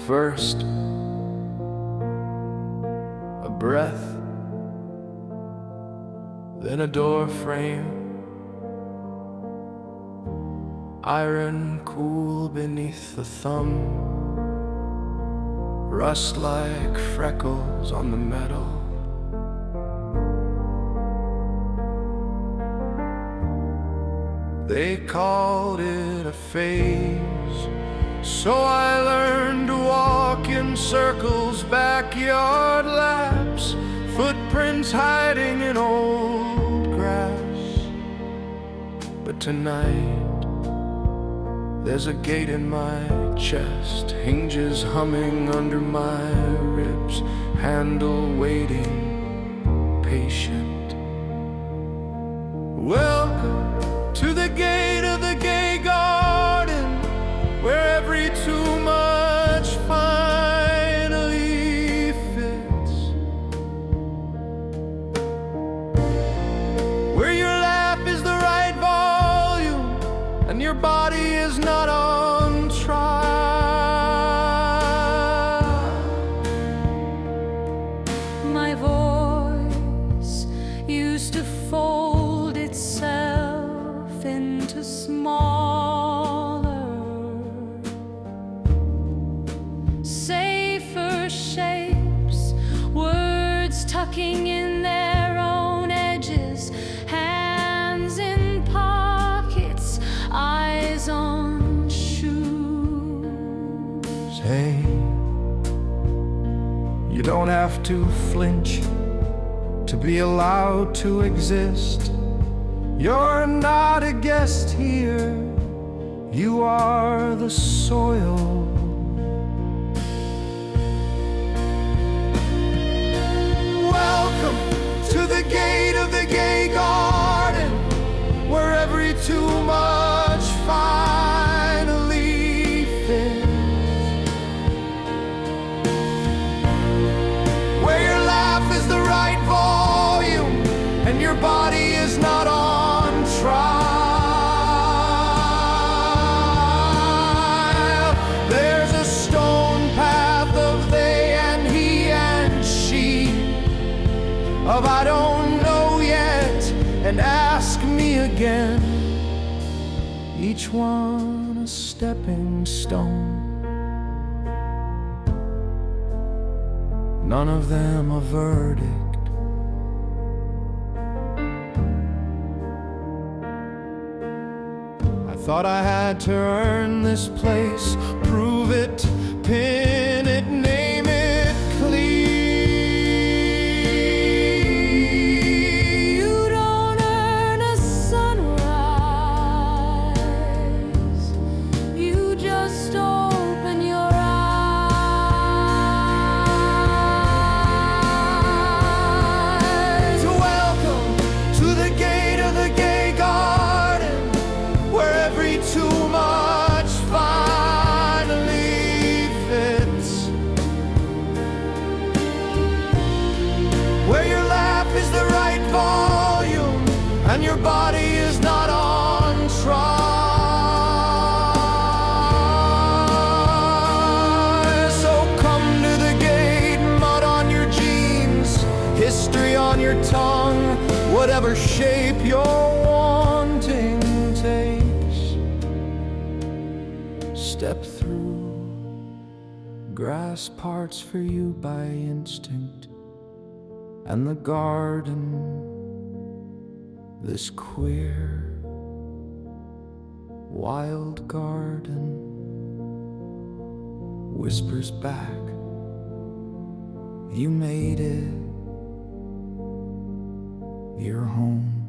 First, a breath, then a door frame, iron cool beneath the thumb, rust like freckles on the metal. They called it a phase, so I learned to walk in circles, backyard laps, footprints hiding in old grass. But tonight, there's a gate in my chest, hinges humming under my ribs, handle waiting, patient. Welcome to the gate of the gay garden, where every too much finally fits, where your laugh is the right volume and your body is not on trial. My voice used to fold itself into smaller, safer shapes, words tucking in their own edges, hands in pockets, eyes on shoes. Hey, you don't have to flinch to be allowed to exist. You're not a guest here, you are the soil. Welcome to the gate of the gay garden, where every too much finally fits, where your laugh is the right volume and your body is not on trial. There's a stone path of they and he and she, of I don't know yet, and ask me again. Each one a stepping stone, none of them a verdict. I thought I had to earn this place, prove it, pin it, name it clean. You don't earn a sunrise, you just open your eyes. Welcome to the gate of the gay garden, where every too much finally fits, where your laugh is the right volume and your body is not on trial. So come to the gate, mud on your jeans, history on your tongue, whatever shape your wanting takes. Step through, grass parts for you by instinct, and the garden, this queer, wild garden, whispers back, you made it, you're home.